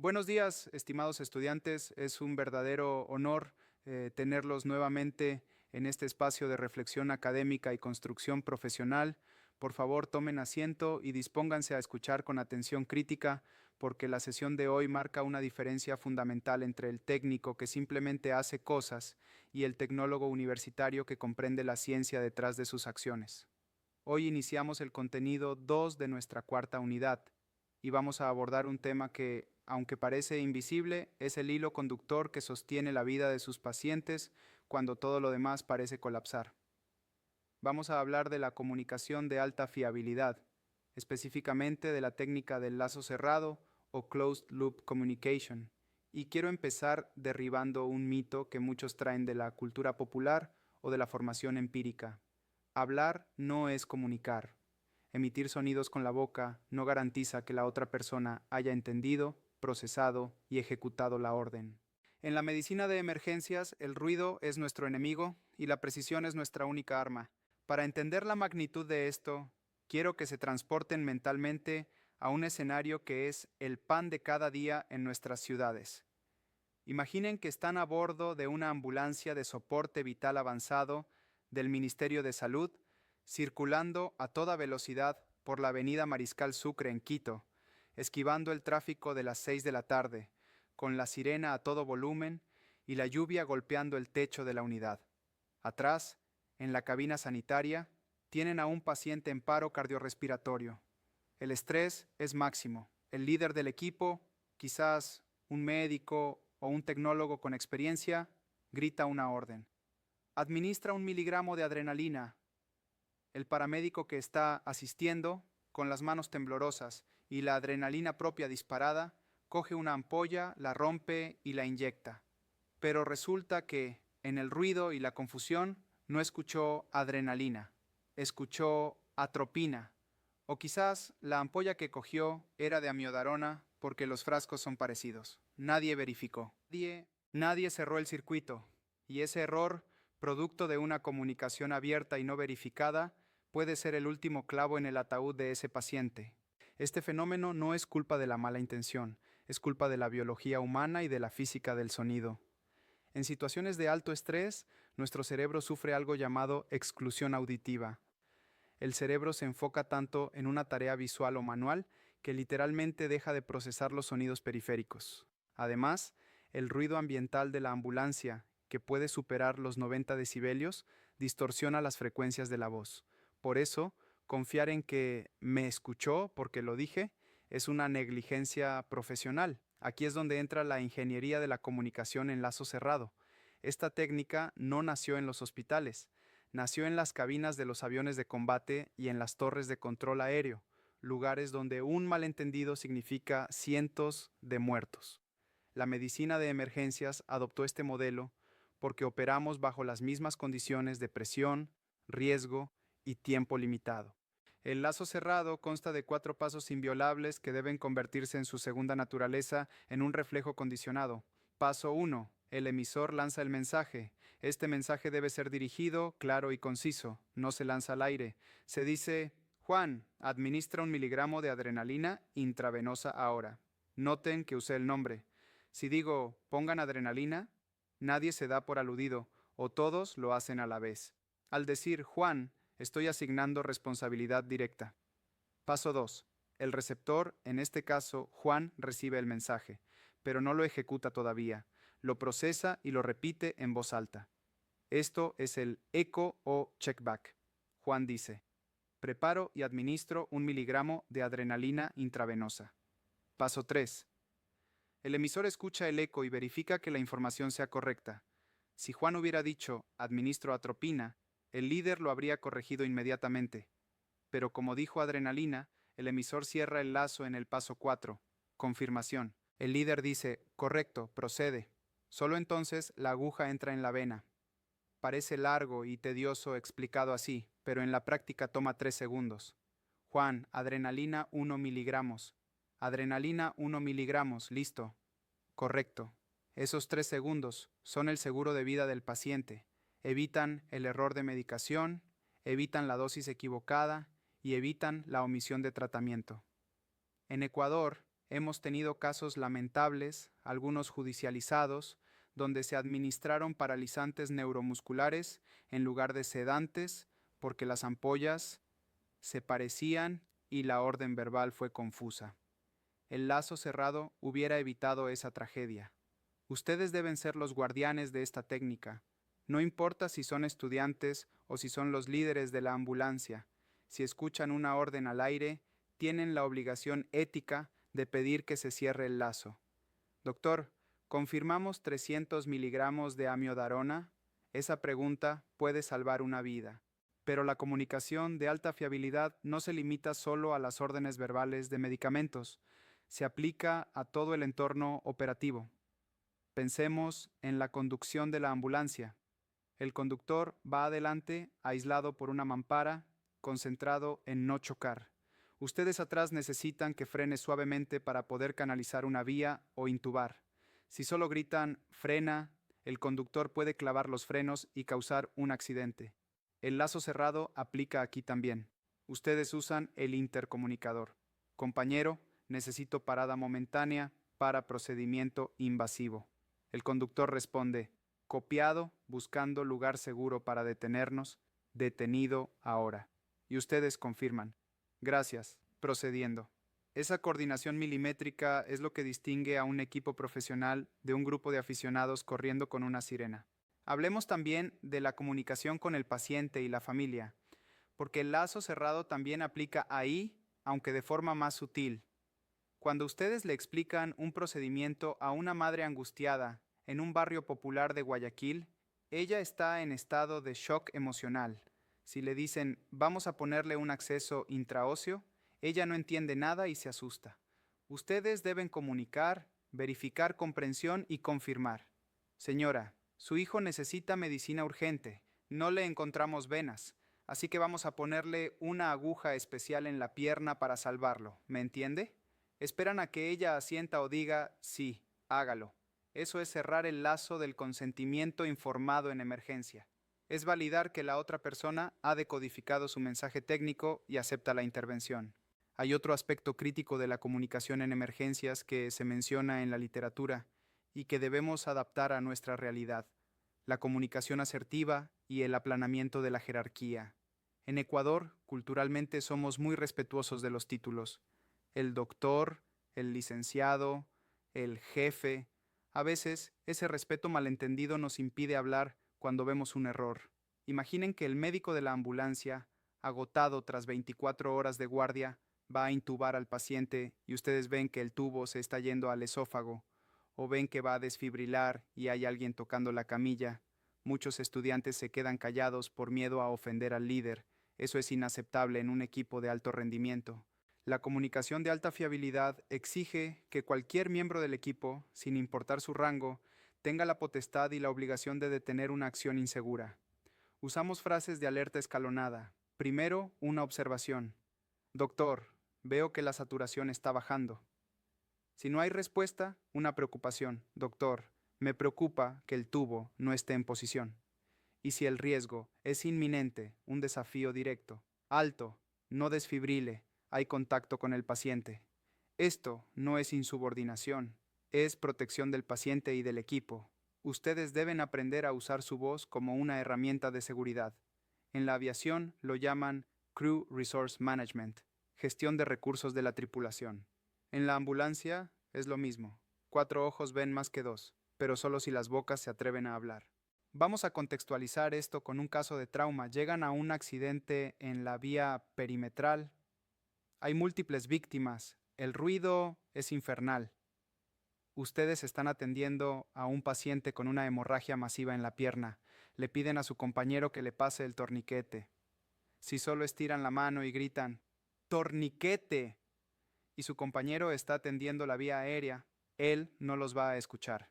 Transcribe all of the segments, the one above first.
Buenos días, estimados estudiantes. Es un verdadero honor tenerlos nuevamente en este espacio de reflexión académica y construcción profesional. Por favor, tomen asiento y dispónganse a escuchar con atención crítica, porque la sesión de hoy marca una diferencia fundamental entre el técnico que simplemente hace cosas y el tecnólogo universitario que comprende la ciencia detrás de sus acciones. Hoy iniciamos el contenido 2 de nuestra cuarta unidad y vamos a abordar un tema que, aunque parece invisible, es el hilo conductor que sostiene la vida de sus pacientes cuando todo lo demás parece colapsar. Vamos a hablar de la comunicación de alta fiabilidad, específicamente de la técnica del lazo cerrado o closed loop communication. Y quiero empezar derribando un mito que muchos traen de la cultura popular o de la formación empírica. Hablar no es comunicar. Emitir sonidos con la boca no garantiza que la otra persona haya entendido, procesado y ejecutado la orden. En la medicina de emergencias, el ruido es nuestro enemigo y la precisión es nuestra única arma. Para entender la magnitud de esto, quiero que se transporten mentalmente a un escenario que es el pan de cada día en nuestras ciudades. Imaginen que están a bordo de una ambulancia de soporte vital avanzado del Ministerio de Salud, circulando a toda velocidad por la avenida Mariscal Sucre en Quito, esquivando el tráfico de las 6 de la tarde, con la sirena a todo volumen y la lluvia golpeando el techo de la unidad. Atrás, en la cabina sanitaria, tienen a un paciente en paro cardiorrespiratorio. El estrés es máximo. El líder del equipo, quizás un médico o un tecnólogo con experiencia, grita una orden. Administra 1 miligramo de adrenalina. El paramédico que está asistiendo, con las manos temblorosas y la adrenalina propia disparada, coge una ampolla, la rompe y la inyecta. Pero resulta que, en el ruido y la confusión, no escuchó adrenalina, escuchó atropina, o quizás la ampolla que cogió era de amiodarona porque los frascos son parecidos. Nadie verificó. Nadie cerró el circuito, y ese error, producto de una comunicación abierta y no verificada, puede ser el último clavo en el ataúd de ese paciente. Este fenómeno no es culpa de la mala intención, es culpa de la biología humana y de la física del sonido. En situaciones de alto estrés, nuestro cerebro sufre algo llamado exclusión auditiva. El cerebro se enfoca tanto en una tarea visual o manual que literalmente deja de procesar los sonidos periféricos. Además, el ruido ambiental de la ambulancia, que puede superar los 90 decibelios, distorsiona las frecuencias de la voz. Por eso, confiar en que me escuchó porque lo dije es una negligencia profesional. Aquí es donde entra la ingeniería de la comunicación en lazo cerrado. Esta técnica no nació en los hospitales, nació en las cabinas de los aviones de combate y en las torres de control aéreo, lugares donde un malentendido significa cientos de muertos. La medicina de emergencias adoptó este modelo porque operamos bajo las mismas condiciones de presión, riesgo y tiempo limitado. El lazo cerrado consta de 4 pasos inviolables que deben convertirse en su segunda naturaleza en un reflejo condicionado. Paso 1. El emisor lanza el mensaje. Este mensaje debe ser dirigido, claro y conciso. No se lanza al aire. Se dice: Juan, administra 1 miligramo de adrenalina intravenosa ahora. Noten que usé el nombre. Si digo pongan adrenalina, nadie se da por aludido, o todos lo hacen a la vez. Al decir Juan, estoy asignando responsabilidad directa. Paso 2. El receptor, en este caso Juan, recibe el mensaje, pero no lo ejecuta todavía. Lo procesa y lo repite en voz alta. Esto es el eco o checkback. Juan dice: preparo y administro 1 miligramo de adrenalina intravenosa. Paso 3. El emisor escucha el eco y verifica que la información sea correcta. Si Juan hubiera dicho administro atropina, el líder lo habría corregido inmediatamente. Pero como dijo adrenalina, el emisor cierra el lazo en el paso 4, confirmación. El líder dice, correcto, procede. Solo entonces la aguja entra en la vena. Parece largo y tedioso explicado así, pero en la práctica toma 3 segundos. Juan, adrenalina 1 miligramos. Adrenalina 1 miligramos, listo. Correcto. Esos 3 segundos son el seguro de vida del paciente. Evitan el error de medicación, evitan la dosis equivocada y evitan la omisión de tratamiento. En Ecuador, Hemos tenido casos lamentables, algunos judicializados, donde se administraron paralizantes neuromusculares en lugar de sedantes porque las ampollas se parecían y la orden verbal fue confusa. El lazo cerrado hubiera evitado esa tragedia. Ustedes deben ser los guardianes de esta técnica. No importa si son estudiantes o si son los líderes de la ambulancia. Si escuchan una orden al aire, tienen la obligación ética de pedir que se cierre el lazo. Doctor, ¿confirmamos 300 miligramos de amiodarona? Esa pregunta puede salvar una vida. Pero la comunicación de alta fiabilidad no se limita solo a las órdenes verbales de medicamentos, se aplica a todo el entorno operativo. Pensemos en la conducción de la ambulancia. El conductor va adelante, aislado por una mampara, concentrado en no chocar. Ustedes atrás necesitan que frene suavemente para poder canalizar una vía o intubar. Si solo gritan "frena", el conductor puede clavar los frenos y causar un accidente. El lazo cerrado aplica aquí también. Ustedes usan el intercomunicador. Compañero, necesito parada momentánea para procedimiento invasivo. El conductor responde: copiado, buscando lugar seguro para detenernos, detenido ahora. Y ustedes confirman: gracias, procediendo. Esa coordinación milimétrica es lo que distingue a un equipo profesional de un grupo de aficionados corriendo con una sirena. Hablemos también de la comunicación con el paciente y la familia, porque el lazo cerrado también aplica ahí, aunque de forma más sutil. Cuando ustedes le explican un procedimiento a una madre angustiada en un barrio popular de Guayaquil, ella está en estado de shock emocional. Si le dicen "vamos a ponerle un acceso intraóseo", ella no entiende nada y se asusta. Ustedes deben comunicar, verificar comprensión y confirmar. Señora, su hijo necesita medicina urgente, no le encontramos venas, así que vamos a ponerle una aguja especial en la pierna para salvarlo, ¿me entiende? Esperan a que ella asienta o diga "sí, hágalo". Eso es cerrar el lazo del consentimiento informado en emergencia. Es validar que la otra persona ha decodificado su mensaje técnico y acepta la intervención. Hay otro aspecto crítico de la comunicación en emergencias que se menciona en la literatura y que debemos adaptar a nuestra realidad: la comunicación asertiva y el aplanamiento de la jerarquía. En Ecuador, culturalmente somos muy respetuosos de los títulos: el doctor, el licenciado, el jefe. A veces, ese respeto malentendido nos impide hablar cuando vemos un error. Imaginen que el médico de la ambulancia, agotado tras 24 horas de guardia, va a intubar al paciente y ustedes ven que el tubo se está yendo al esófago, o ven que va a desfibrilar y hay alguien tocando la camilla. Muchos estudiantes se quedan callados por miedo a ofender al líder. Eso es inaceptable en un equipo de alto rendimiento. La comunicación de alta fiabilidad exige que cualquier miembro del equipo, sin importar su rango, tenga la potestad y la obligación de detener una acción insegura. Usamos frases de alerta escalonada. Primero, una observación: doctor, veo que la saturación está bajando. Si no hay respuesta, una preocupación: doctor, me preocupa que el tubo no esté en posición. Y si el riesgo es inminente, un desafío directo: alto, no desfibrile, hay contacto con el paciente. Esto no es insubordinación, es protección del paciente y del equipo. Ustedes deben aprender a usar su voz como una herramienta de seguridad. En la aviación lo llaman Crew Resource Management, gestión de recursos de la tripulación. En la ambulancia es lo mismo. 4 ojos ven más que 2, pero solo si las bocas se atreven a hablar. Vamos a contextualizar esto con un caso de trauma. Llegan a un accidente en la vía perimetral. Hay múltiples víctimas. El ruido es infernal. Ustedes están atendiendo a un paciente con una hemorragia masiva en la pierna. Le piden a su compañero que le pase el torniquete. Si solo estiran la mano y gritan "torniquete", y su compañero está atendiendo la vía aérea, él no los va a escuchar.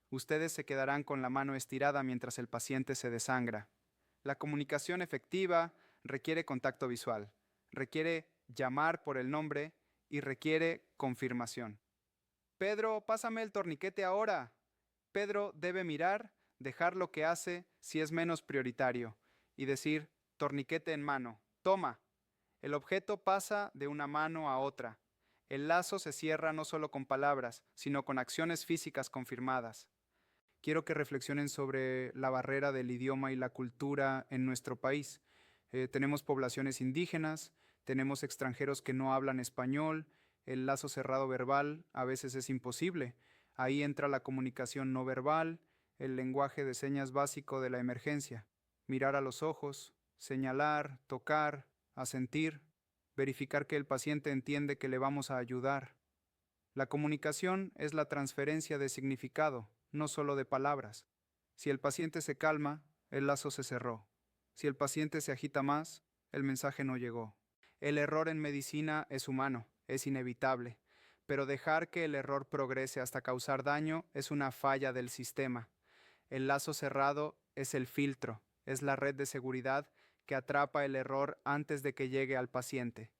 Ustedes se quedarán con la mano estirada mientras el paciente se desangra. La comunicación efectiva requiere contacto visual, requiere llamar por el nombre y requiere confirmación. Pedro, pásame el torniquete ahora. Pedro debe mirar, dejar lo que hace si es menos prioritario y decir: torniquete en mano, toma. El objeto pasa de una mano a otra. El lazo se cierra no solo con palabras, sino con acciones físicas confirmadas. Quiero que reflexionen sobre la barrera del idioma y la cultura en nuestro país. Tenemos poblaciones indígenas, tenemos extranjeros que no hablan español, el lazo cerrado verbal a veces es imposible. Ahí entra la comunicación no verbal, el lenguaje de señas básico de la emergencia. Mirar a los ojos, señalar, tocar, asentir, verificar que el paciente entiende que le vamos a ayudar. La comunicación es la transferencia de significado, no solo de palabras. Si el paciente se calma, el lazo se cerró. Si el paciente se agita más, el mensaje no llegó. El error en medicina es humano, es inevitable, pero dejar que el error progrese hasta causar daño es una falla del sistema. El lazo cerrado es el filtro, es la red de seguridad que atrapa el error antes de que llegue al paciente.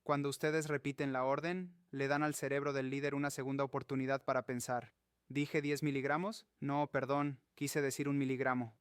Cuando ustedes repiten la orden, le dan al cerebro del líder una segunda oportunidad para pensar. ¿Dije 10 miligramos? No, perdón, quise decir 1 miligramo.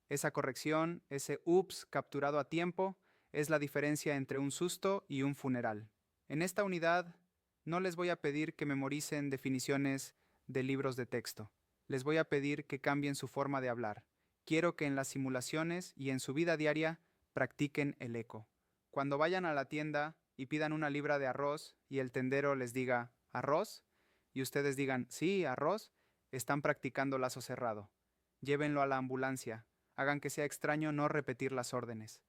Esa corrección, ese ups capturado a tiempo, es la diferencia entre un susto y un funeral. En esta unidad, no les voy a pedir que memoricen definiciones de libros de texto. Les voy a pedir que cambien su forma de hablar. Quiero que en las simulaciones y en su vida diaria practiquen el eco. Cuando vayan a la tienda y pidan 1 libra de arroz y el tendero les diga ¿arroz? Y ustedes digan sí, arroz, están practicando lazo cerrado. Llévenlo a la ambulancia. Hagan que sea extraño no repetir las órdenes.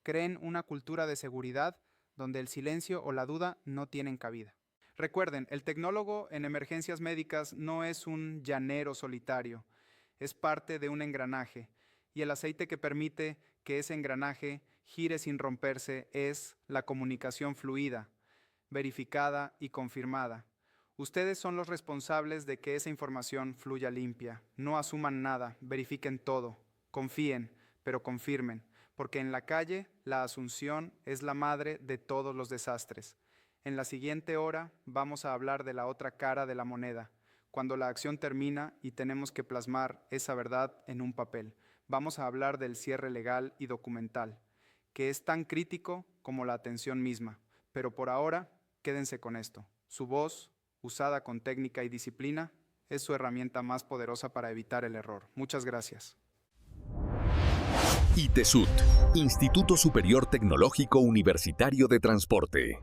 Creen una cultura de seguridad donde el silencio o la duda no tienen cabida. Recuerden, el tecnólogo en emergencias médicas no es un llanero solitario, es parte de un engranaje, y el aceite que permite que ese engranaje gire sin romperse es la comunicación fluida, verificada y confirmada. Ustedes son los responsables de que esa información fluya limpia. No asuman nada, verifiquen todo, confíen, pero confirmen, porque en la calle la asunción es la madre de todos los desastres. En la siguiente hora vamos a hablar de la otra cara de la moneda, cuando la acción termina y tenemos que plasmar esa verdad en un papel. Vamos a hablar del cierre legal y documental, que es tan crítico como la atención misma. Pero por ahora, quédense con esto. Su voz, usada con técnica y disciplina, es su herramienta más poderosa para evitar el error. Muchas gracias. ITESUT, Instituto Superior Tecnológico Universitario de Transporte.